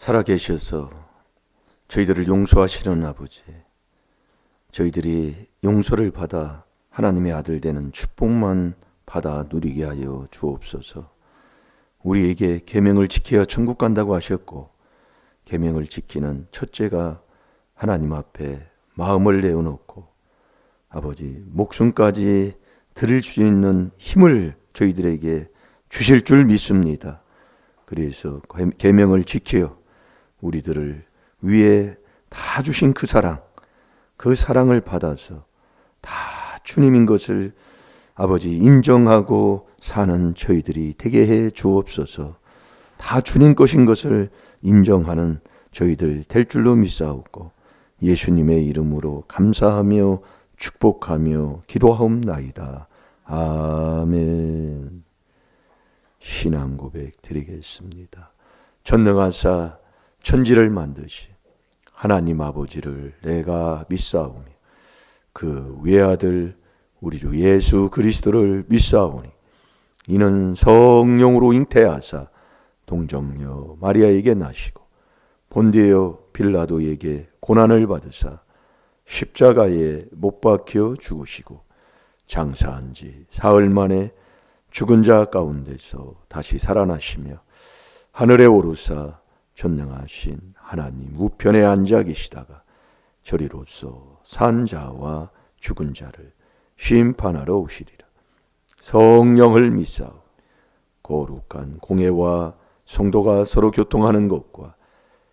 살아계셔서 저희들을 용서하시는 아버지, 저희들이 용서를 받아 하나님의 아들 되는 축복만 받아 누리게 하여 주옵소서. 우리에게 계명을 지켜야 천국 간다고 하셨고, 계명을 지키는 첫째가 하나님 앞에 마음을 내어놓고 아버지 목숨까지 드릴 수 있는 힘을 저희들에게 주실 줄 믿습니다. 그래서 계명을 지켜 우리들을 위에 다 주신 그 사랑을 받아서 다 주님인 것을 아버지 인정하고 사는 저희들이 되게 해 주옵소서. 다 주님 것인 것을 인정하는 저희들 될 줄로 믿사옵고 예수님의 이름으로 감사하며 축복하며 기도하옵나이다. 아멘. 신앙 고백 드리겠습니다. 전능하사 천지를 만드신 하나님 아버지를 내가 믿사오며 그 외아들 우리 주 예수 그리스도를 믿사오니 이는 성령으로 잉태하사 동정녀 마리아에게 나시고 본디오 빌라도에게 고난을 받으사 십자가에 못 박혀 죽으시고 장사한 지 사흘 만에 죽은 자 가운데서 다시 살아나시며 하늘에 오르사 전능하신 하나님 우편에 앉아 계시다가 저리로서 산 자와 죽은 자를 심판하러 오시리라. 성령을 믿사오. 거룩한 공회와 성도가 서로 교통하는 것과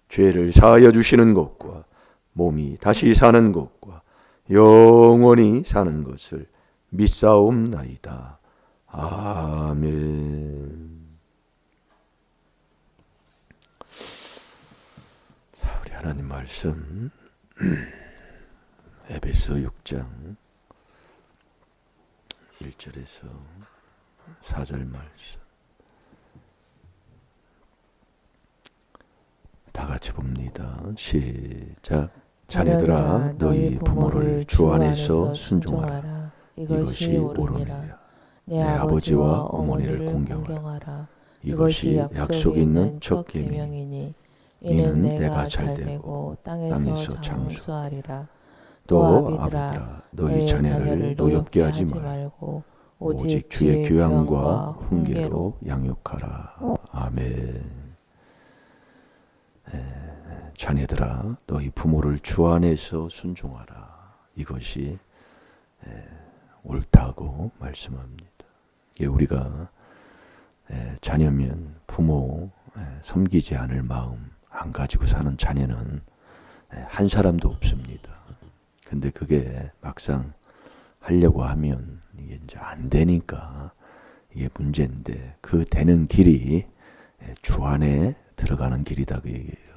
죄를 사하여 주시는 것과 몸이 다시 사는 것과 영원히 사는 것을 믿사옵나이다. 아멘. 자, 우리 하나님 말씀 에베소 6장 1절에서 4절 말씀 다 같이 봅니다. 시작. 자녀들아 너희 부모를 주 안에서 순종하라. 이것이 옳으니라. 내 아버지와 어머니를 공경하라. 이것이 약속 있는 첫 계명이니 이는 내가 잘되고 땅에서 장수하리라. 또 아비들아 너희 자녀를 노엽게 하지 말고 오직 주의 교양과 훈계로 양육하라. 아멘. 자녀들아 너희 부모를 주 안에서 순종하라. 이것이 옳다고 말씀합니다. 우리가 자녀면 부모 섬기지 않을 마음 안 가지고 사는 자녀는 한 사람도 없습니다. 근데 그게 막상 하려고 하면 이게 이제 안 되니까 이게 문제인데 그 되는 길이 주 안에 들어가는 길이다 그 얘기예요.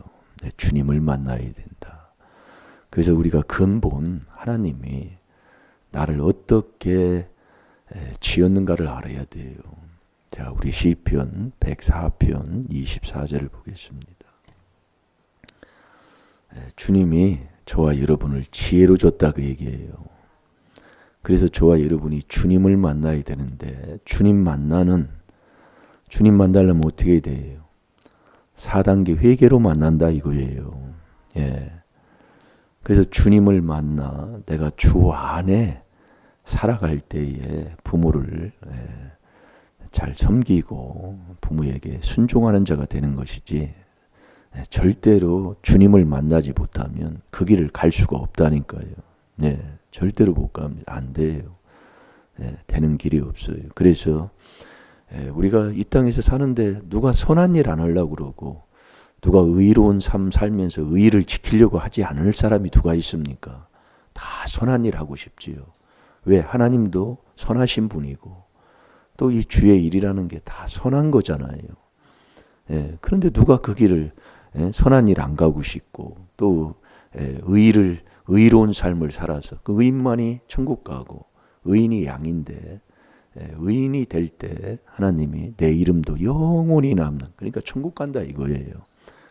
주님을 만나야 된다. 그래서 우리가 근본 하나님이 나를 어떻게 지었는가를 알아야 돼요. 자, 우리 시편 104편 24절을 보겠습니다. 주님이 저와 여러분을 지혜로 줬다 그 얘기예요. 그래서 저와 여러분이 주님을 만나야 되는데 주님 만나려면 어떻게 돼요? 4단계 회개로 만난다 이거예요. 그래서 주님을 만나 내가 주 안에 살아갈 때에 부모를 잘 섬기고 부모에게 순종하는 자가 되는 것이지 절대로 주님을 만나지 못하면 그 길을 갈 수가 없다니까요. 절대로 못 가면 안 돼요. 되는 길이 없어요. 그래서 우리가 이 땅에서 사는데 누가 선한 일 안 하려고 그러고 누가 의로운 삶 살면서 의를 지키려고 하지 않을 사람이 누가 있습니까? 다 선한 일 하고 싶지요. 왜? 하나님도 선하신 분이고 또 이 주의 일이라는 게 다 선한 거잖아요. 그런데 누가 그 길을 선한 일 안 가고 싶고 또 의로운 삶을 살아서 그 의인만이 천국 가고 의인이 양인데 의인이 될 때 하나님이 내 이름도 영원히 남는 그러니까 천국 간다 이거예요.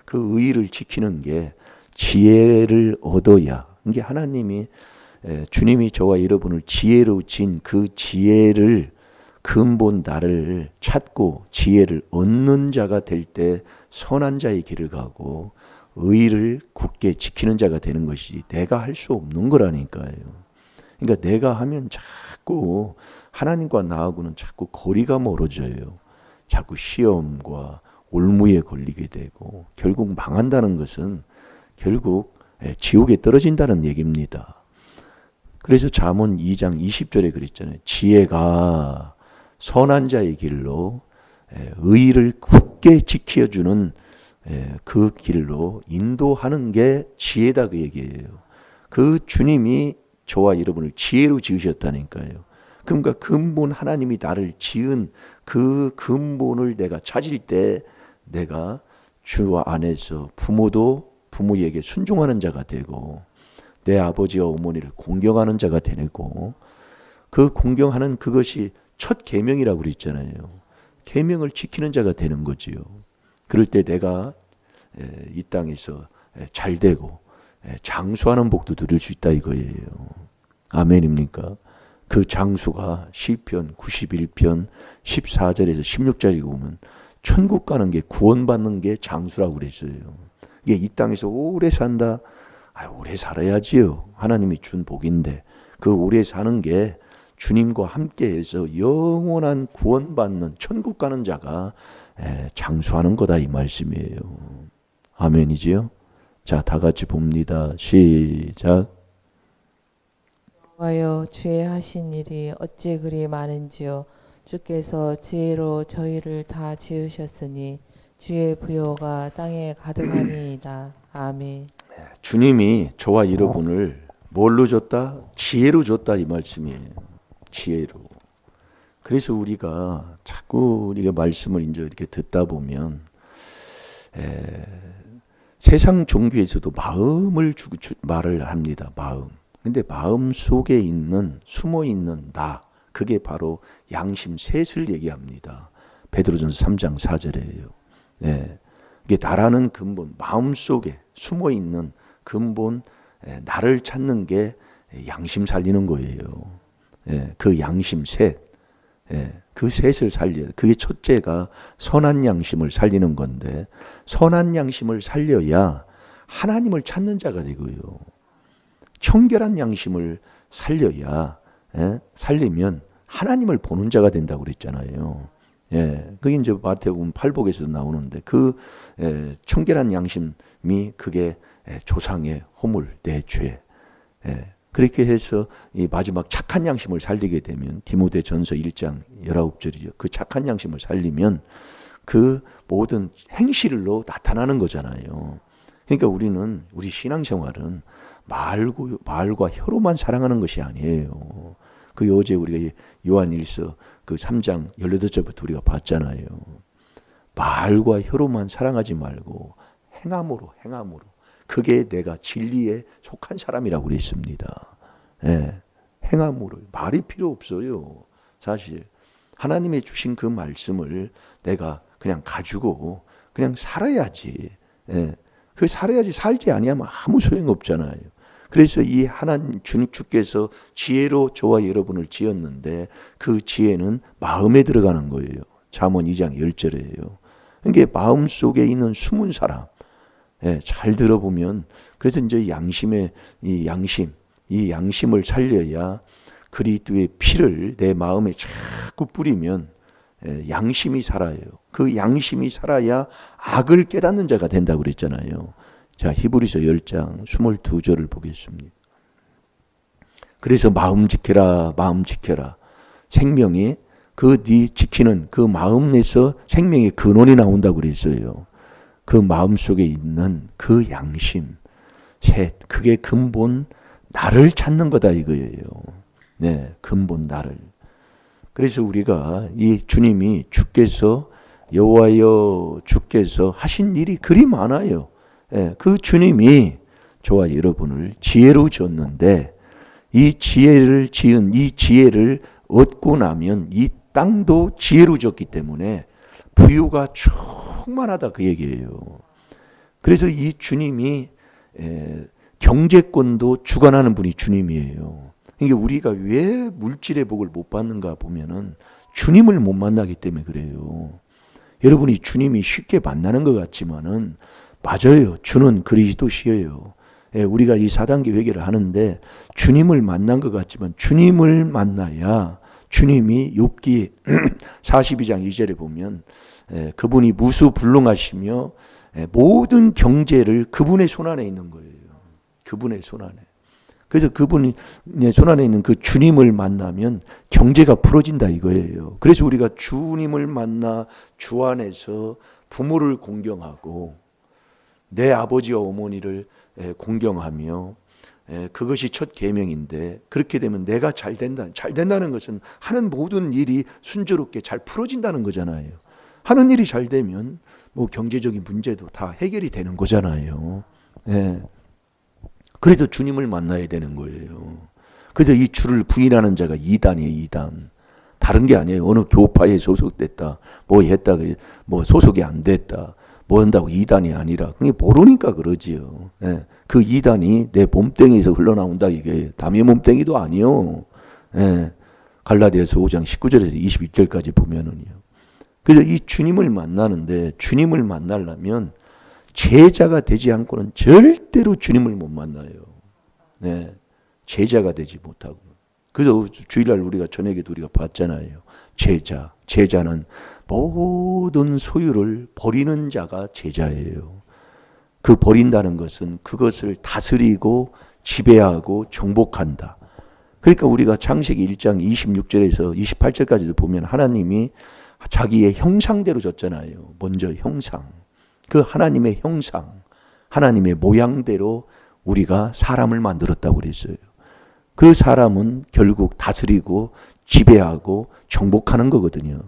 그 의를 지키는 게 지혜를 얻어야 이게 하나님이 주님이 저와 여러분을 지혜로 진 그 지혜를 근본 나를 찾고 지혜를 얻는 자가 될 때 선한 자의 길을 가고 의를 굳게 지키는 자가 되는 것이지 내가 할 수 없는 거라니까요. 그러니까 내가 하면 자꾸 하나님과 나하고는 자꾸 거리가 멀어져요. 자꾸 시험과 올무에 걸리게 되고 결국 망한다는 것은 결국 지옥에 떨어진다는 얘기입니다. 그래서 잠언 2장 20절에 그랬잖아요. 지혜가 선한 자의 길로 의를 굳게 지켜주는 그 길로 인도하는 게 지혜다 그 얘기예요. 그 주님이 저와 여러분을 지혜로 지으셨다니까요. 그러니까 근본 하나님이 나를 지은 그 근본을 내가 찾을 때 내가 주 안에서 부모에게 순종하는 자가 되고 내 아버지와 어머니를 공경하는 자가 되고 그 공경하는 그것이 첫 계명이라고 그랬잖아요. 계명을 지키는 자가 되는 거지요. 그럴 때 내가 이 땅에서 잘 되고 장수하는 복도 누릴 수 있다 이거예요. 아멘입니까? 그 장수가 시편 91편 14절에서 16절에 보면 천국 가는 게 구원받는 게 장수라고 그랬어요. 이게 이 땅에서 오래 산다. 오래 살아야지요. 하나님이 준 복인데 그 오래 사는 게 주님과 함께해서 영원한 구원받는 천국 가는 자가 장수하는 거다 이 말씀이에요. 아멘이지요? 자, 다 같이 봅니다. 시작. 여호와여 주의 하신 일이 어찌 그리 많은지요. 주께서 지혜로 저희를 다 지으셨으니 주의 부요가 땅에 가득하니이다. 아멘. 주님이 저와 여러분을 뭘로 줬다? 지혜로 줬다 이 말씀이에요. 지혜로. 그래서 우리가 자꾸 우리가 말씀을 이제 이렇게 듣다 보면 세상 종교에서도 마음을 말을 합니다. 마음. 근데 마음 속에 있는 숨어 있는 나, 그게 바로 양심 셋을 얘기합니다. 베드로전서 3장 4절이에요. 네. 이게 나라는 근본, 마음 속에 숨어 있는 근본, 나를 찾는 게 양심 살리는 거예요. 그 양심 셋, 그 셋을 살려야 돼. 그게 첫째가 선한 양심을 살리는 건데 선한 양심을 살려야 하나님을 찾는 자가 되고요. 청결한 양심을 살려야 살리면 하나님을 보는 자가 된다고 그랬잖아요. 그게 이제 마태복음 8복에서도 나오는데 그 청결한 양심이 그게 조상의 허물, 내 죄. 그렇게 해서 이 마지막 착한 양심을 살리게 되면 디모데전서 1장 19절이죠. 그 착한 양심을 살리면 그 모든 행실로 나타나는 거잖아요. 그러니까 우리 신앙생활은 말과 혀로만 사랑하는 것이 아니에요. 그 어제 우리가 요한일서 그 3장 18절부터 우리가 봤잖아요. 말과 혀로만 사랑하지 말고 행함으로. 그게 내가 진리에 속한 사람이라고 그랬습니다. 행함으로. 말이 필요 없어요. 사실 하나님이 주신 그 말씀을 내가 그냥 가지고 그냥 살아야지. 그 살아야지. 살지 아니하면 아무 소용 없잖아요. 그래서 이 하나님 주께서 지혜로 저와 여러분을 지었는데 그 지혜는 마음에 들어가는 거예요. 잠언 2장 10절이에요. 그러니까 마음 속에 있는 숨은 사람, 잘 들어보면 그래서 이제 이 양심을 살려야 그리스도의 피를 내 마음에 자꾸 뿌리면 양심이 살아요. 그 양심이 살아야 악을 깨닫는 자가 된다고 그랬잖아요. 자, 히브리서 10장 22절을 보겠습니다. 그래서 마음 지켜라. 생명이 네 지키는 그 마음에서 생명의 근원이 나온다고 그랬어요. 그 마음 속에 있는 그 양심 셋, 그게 근본 나를 찾는 거다 이거예요. 근본 나를. 그래서 우리가 이 주께서 여호와여 주께서 하신 일이 그리 많아요. 그 주님이 저와 여러분을 지혜로 줬는데 이 지혜를 얻고 나면 이 땅도 지혜로 줬기 때문에 부유가 충만하다 그 얘기예요. 그래서 이 주님이 경제권도 주관하는 분이 주님이에요. 이게 우리가 왜 물질의 복을 못 받는가 보면은 주님을 못 만나기 때문에 그래요. 여러분이 주님이 쉽게 만나는 것 같지만은 맞아요. 주는 그리스도시예요. 예, 우리가 이 4단계 회개를 하는데 주님을 만난 것 같지만 주님을 만나야 주님이 욥기 42장 2절에 보면 그분이 무수불능하시며 모든 경제를 그분의 손안에 있는 거예요. 그분의 손안에. 그래서 그분의 손안에 있는 그 주님을 만나면 경제가 풀어진다 이거예요. 그래서 우리가 주님을 만나 주 안에서 부모를 공경하고 내 아버지와 어머니를 공경하며 그것이 첫 계명인데 그렇게 되면 내가 잘 된다는 것은 하는 모든 일이 순조롭게 잘 풀어진다는 거잖아요. 하는 일이 잘 되면 뭐 경제적인 문제도 다 해결이 되는 거잖아요. 예. 그래도 주님을 만나야 되는 거예요. 그래서 이 주를 부인하는 자가 이단이에요. 이단. 다른 게 아니에요. 어느 교파에 소속됐다, 뭐 했다, 뭐 소속이 안 됐다, 뭐 한다고 이단이 아니라 그게 모르니까 그러지요. 예. 그 이단이 내 몸뚱이에서 흘러나온다 이게 남의 몸뚱이도 아니요. 예. 갈라디아서 5장 19절에서 22절까지 보면은요. 그래서 이 주님을 만나는데 주님을 만나려면 제자가 되지 않고는 절대로 주님을 못 만나요. 네, 제자가 되지 못하고. 그래서 주일날 우리가 저녁에도 우리가 봤잖아요. 제자는 모든 소유를 버리는 자가 제자예요. 그 버린다는 것은 그것을 다스리고 지배하고 정복한다. 그러니까 우리가 창세기 1장 26절에서 28절까지도 보면 하나님이 자기의 형상대로 줬잖아요. 먼저 형상. 그 하나님의 형상, 하나님의 모양대로 우리가 사람을 만들었다고 그랬어요. 그 사람은 결국 다스리고 지배하고 정복하는 거거든요.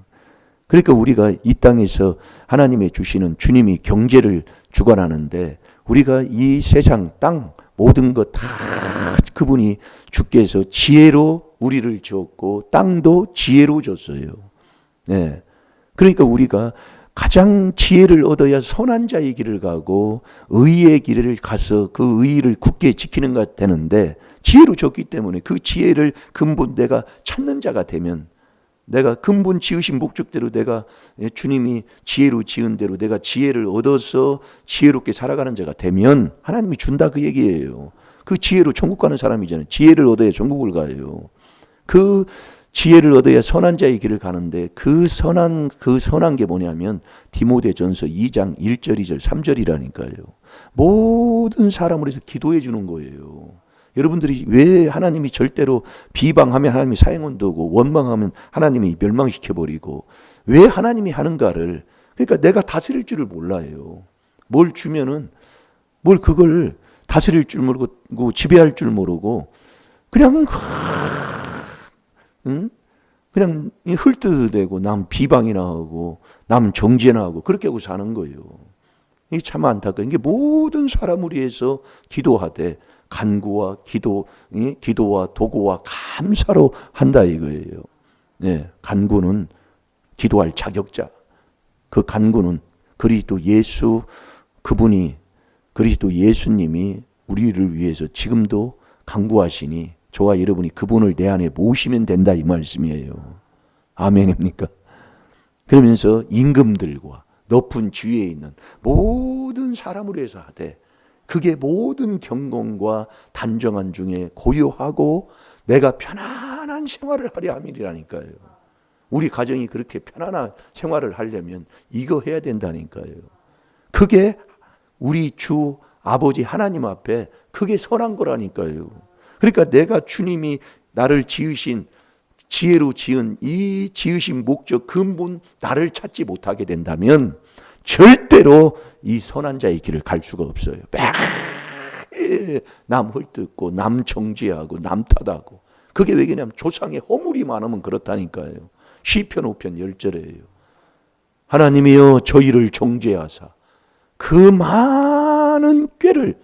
그러니까 우리가 이 땅에서 하나님의 주시는 주님이 경제를 주관하는데 우리가 이 세상 땅 모든 것 다 그분이 주께서 지혜로 우리를 주었고 땅도 지혜로 줬어요. 네. 그러니까 우리가 가장 지혜를 얻어야 선한 자의 길을 가고 의의 길을 가서 그 의의를 굳게 지키는 것 되는데 지혜로 줬기 때문에 그 지혜를 근본 내가 찾는 자가 되면 내가 근본 지으신 목적대로 내가 주님이 지혜로 지은 대로 내가 지혜를 얻어서 지혜롭게 살아가는 자가 되면 하나님이 준다 그 얘기예요. 그 지혜로 천국 가는 사람이잖아요. 지혜를 얻어야 천국을 가요. 그 지혜를 얻어야 선한 자의 길을 가는데 그 선한 게 뭐냐면 디모데전서 2장 1절 2절 3절이라니까요. 모든 사람을 위해서 기도해 주는 거예요. 여러분들이 왜 하나님이 절대로 비방하면 하나님이 사형언도고 원망하면 하나님이 멸망시켜버리고 왜 하나님이 하는가를 그러니까 내가 다스릴 줄을 몰라요. 뭘 주면은 뭘 그걸 다스릴 줄 모르고 지배할 줄 모르고 그냥 그냥 헐뜯어대고 남 비방이나 하고 남 정죄나 하고 그렇게 하고 사는 거예요. 이게 참 안타까운 게 모든 사람을 위해서 기도하되 간구와 기도와 도구와 감사로 한다 이거예요. 네, 간구는 기도할 자격자. 그 간구는 그리스도 예수 그분이 그리스도 예수님이 우리를 위해서 지금도 간구하시니 저와 여러분이 그분을 내 안에 모시면 된다 이 말씀이에요. 아멘입니까? 그러면서 임금들과 높은 지위에 있는 모든 사람을 위해서 하되 그게 모든 경건과 단정한 중에 고요하고 내가 편안한 생활을 하려 함이라니까요. 우리 가정이 그렇게 편안한 생활을 하려면 이거 해야 된다니까요. 그게 우리 주 아버지 하나님 앞에 그게 선한 거라니까요. 그러니까 내가 주님이 나를 지으신 지혜로 지은 이 지으신 목적 근본 나를 찾지 못하게 된다면 절대로 이 선한 자의 길을 갈 수가 없어요. 매일 남 헐뜯고 남 정죄하고 남 탓하고 그게 왜 그러냐면 조상의 허물이 많으면 그렇다니까요. 시편 5편 10절에요. 하나님이여 저희를 정죄하사 그 많은 꾀를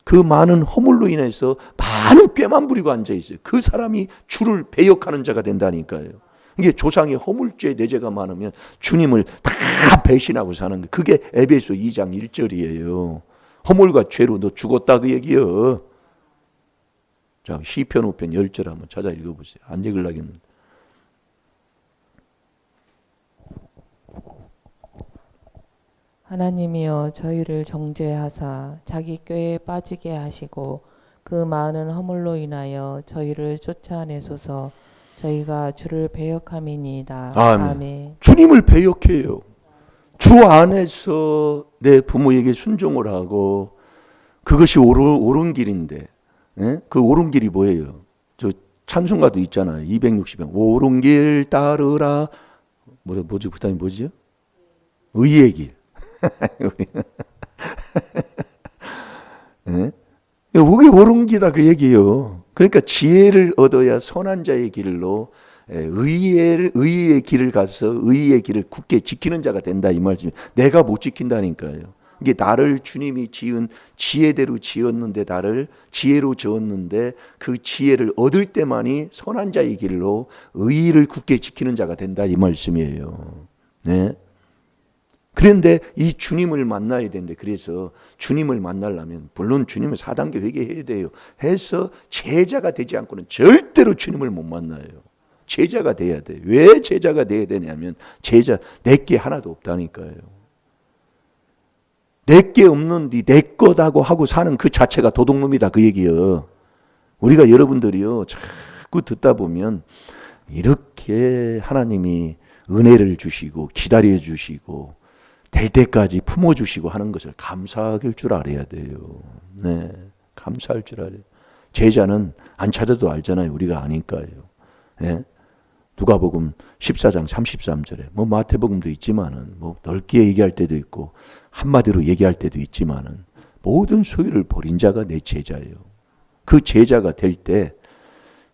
그 많은 허물로 인해서 많은 꾀만 부리고 앉아있어요. 그 사람이 주를 배역하는 자가 된다니까요. 이게 조상의 허물죄 내 죄가 많으면 주님을 다 배신하고 사는 거예요. 그게 에베소 2장 1절이에요. 허물과 죄로 너 죽었다 그 얘기요. 자, 시편 5편 10절 한번 찾아 읽어보세요. 안 읽으려겠는데. 하나님이여 저희를 정죄하사 자기 꾀에 빠지게 하시고 그 많은 허물로 인하여 저희를 쫓아내소서. 저희가 주를 배역함이니이다. 아멘. 아멘. 주님을 배역해요. 주 안에서 내 부모에게 순종을 하고 그것이 옳은 길인데, 예? 그 옳은 길이 뭐예요? 저 찬송가도 있잖아요. 260편 옳은 길 따르라. 뭐지? 그 다음에 뭐지요? 의의 길. 예? 그게 옳은 길이다 그 얘기예요. 그러니까 지혜를 얻어야 선한 자의 길로 의의 길을 가서 의의 길을 굳게 지키는 자가 된다 이 말씀이. 내가 못 지킨다니까요. 이게 나를 주님이 지은 지혜대로 지었는데, 나를 지혜로 지었는데 그 지혜를 얻을 때만이 선한 자의 길로 의를 굳게 지키는 자가 된다 이 말씀이에요. 네. 그런데 이 주님을 만나야 되는데, 그래서 주님을 만나려면 물론 주님을 4단계 회개해야 돼요. 해서 제자가 되지 않고는 절대로 주님을 못 만나요. 제자가 돼야 돼요. 왜 제자가 돼야 되냐면 제자 내게 하나도 없다니까요. 내게 없는데 내 거다고 하고 사는 그 자체가 도둑놈이다 그 얘기예요. 우리가 여러분들이요 자꾸 듣다 보면 이렇게 하나님이 은혜를 주시고 기다려 주시고 될 때까지 품어주시고 하는 것을 감사할 줄 알아야 돼요. 네, 감사할 줄 알아요. 제자는 안 찾아도 알잖아요. 우리가 아니까요. 네? 누가복음 14장 33절에 뭐 마태복음도 있지만은 뭐 넓게 얘기할 때도 있고 한마디로 얘기할 때도 있지만은 모든 소유를 버린 자가 내 제자예요. 그 제자가 될 때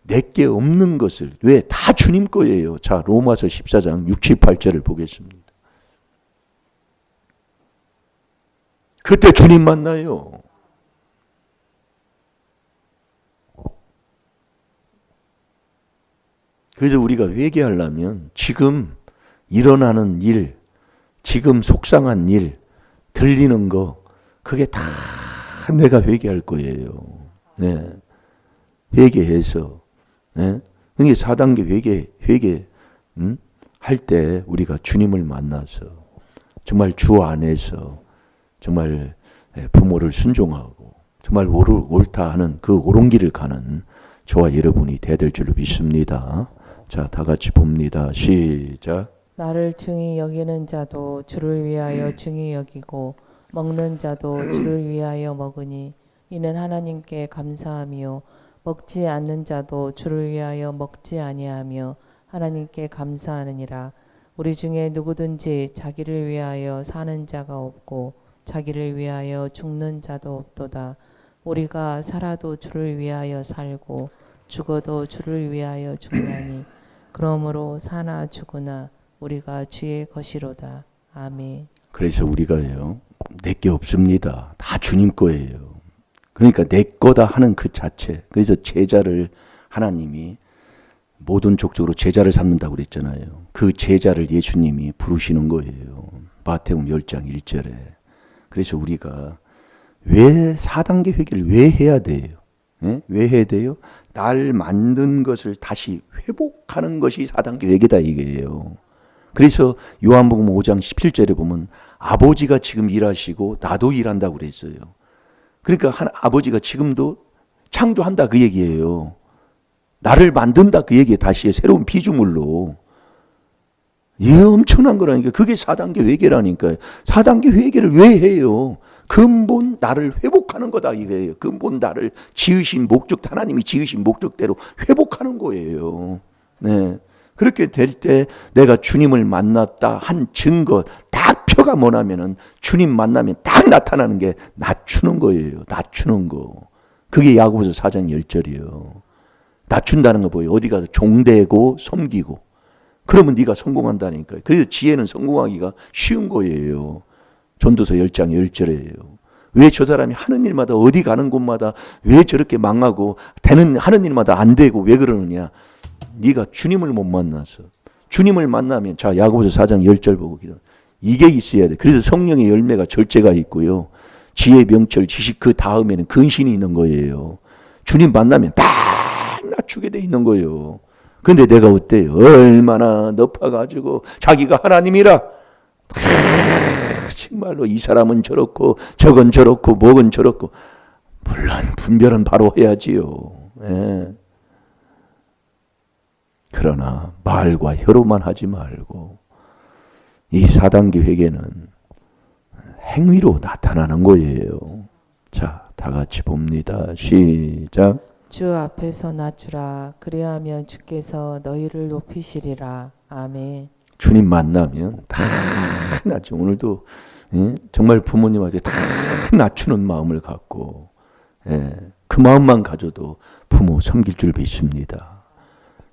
내게 없는 것을, 왜? 다 주님 거예요. 자, 로마서 14장 6, 7, 8절을 보겠습니다. 그때 주님 만나요. 그래서 우리가 회개하려면 지금 일어나는 일, 지금 속상한 일, 들리는 거, 그게 다 내가 회개할 거예요. 네. 회개해서, 네. 그게 4단계 회개, 할 때 우리가 주님을 만나서 정말 주 안에서 정말 부모를 순종하고 정말 옳다 하는 그 옳은 길을 가는 저와 여러분이 돼야 될 줄로 믿습니다. 자, 다 같이 봅니다. 시작. 나를 중히 여기는 자도 주를 위하여 중히 여기고 먹는 자도 주를 위하여 먹으니 이는 하나님께 감사하며 먹지 않는 자도 주를 위하여 먹지 아니하며 하나님께 감사하느니라. 우리 중에 누구든지 자기를 위하여 사는 자가 없고 자기를 위하여 죽는 자도 없도다. 우리가 살아도 주를 위하여 살고 죽어도 주를 위하여 죽나니 그러므로 사나 죽으나 우리가 주의 것이로다. 아멘. 그래서 우리가요, 내게 없습니다. 다 주님 거예요. 그러니까 내 거다 하는 그 자체. 그래서 제자를 하나님이 모든 족속으로 제자를 삼는다고 그랬잖아요. 그 제자를 예수님이 부르시는 거예요. 마태복음 10장 1절에. 그래서 우리가 왜 4단계 회개를 왜 해야 돼요? 예? 왜 해야 돼요? 날 만든 것을 다시 회복하는 것이 4단계 회개다 이게요. 그래서 요한복음 5장 17절에 보면 아버지가 지금 일하시고 나도 일한다고 그랬어요. 그러니까 아버지가 지금도 창조한다 그 얘기예요. 나를 만든다 그 얘기에 다시 새로운 피조물로. 이게 엄청난 거라니까. 그게 4단계 회개라니까요. 4단계 회개를 왜 해요? 근본 나를 회복하는 거다 이거예요. 근본 나를 지으신 목적, 하나님이 지으신 목적대로 회복하는 거예요. 네. 그렇게 될 때 내가 주님을 만났다 한 증거, 딱 표가 뭐냐면은 주님 만나면 딱 나타나는 게 낮추는 거예요. 낮추는 거. 그게 야고보서 4장 10절이에요. 낮춘다는 거 보여요. 어디 가서 종되고 섬기고. 그러면 네가 성공한다니까요. 그래서 지혜는 성공하기가 쉬운 거예요. 전도서 10장 10절이에요. 왜 저 사람이 하는 일마다 어디 가는 곳마다 왜 저렇게 망하고 하는 일마다 안 되고 왜 그러느냐. 네가 주님을 못 만나서. 주님을 만나면 자 야고보서 4장 10절 보고 기도. 이게 있어야 돼. 그래서 성령의 열매가 절제가 있고요. 지혜, 명철, 지식 그 다음에는 근신이 있는 거예요. 주님 만나면 딱 낮추게 돼 있는 거예요. 근데 내가 어때요? 얼마나 높아가지고 자기가 하나님이라 정말로 이 사람은 저렇고 저건 저렇고 뭐건 저렇고 물론 분별은 바로 해야지요. 예. 그러나 말과 혀로만 하지 말고 이 4단계 회개는 행위로 나타나는 거예요. 자, 다 같이 봅니다. 시작. 주 앞에서 낮추라. 그리하면 주께서 너희를 높이시리라. 아멘. 주님 만나면 다 낮죠. 오늘도 정말 부모님한테 다 낮추는 마음을 갖고 그 마음만 가져도 부모 섬길 줄 믿습니다.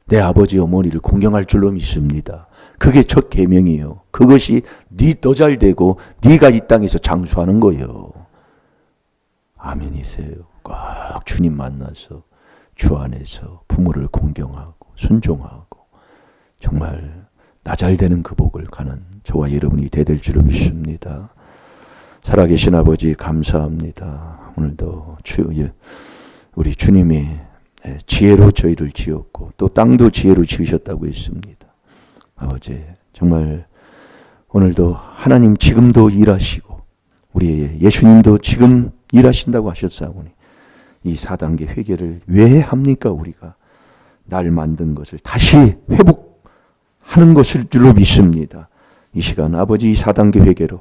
내 아버지 어머니를 공경할 줄로 믿습니다. 그게 첫 계명이에요. 그것이 너 잘 되고 네가 이 땅에서 장수하는 거예요. 아멘이세요. 꼭 주님 만나서 주 안에서 부모를 공경하고 순종하고 정말 나 잘 되는 그 복을 가는 저와 여러분이 되될 줄로 믿습니다. 살아계신 아버지 감사합니다. 오늘도 우리 주님이 지혜로 저희를 지었고 또 땅도 지혜로 지으셨다고 했습니다. 아버지 정말 오늘도 하나님 지금도 일하시고 우리 예수님도 지금 일하신다고 하셨사오니 이 4단계 회개를 왜 합니까? 우리가 날 만든 것을 다시 회복하는 것을 줄로 믿습니다. 이 시간 아버지 이 4단계 회개로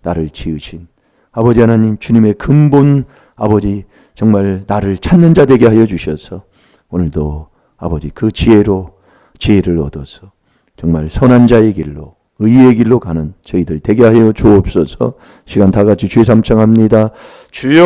나를 지으신 아버지 하나님 주님의 근본 아버지 정말 나를 찾는 자 되게 하여 주셔서 오늘도 아버지 그 지혜를 얻어서 정말 선한 자의 길로 의의 길로 가는 저희들 되게 하여 주옵소서. 시간 다 같이 주의 삼창합니다. 주여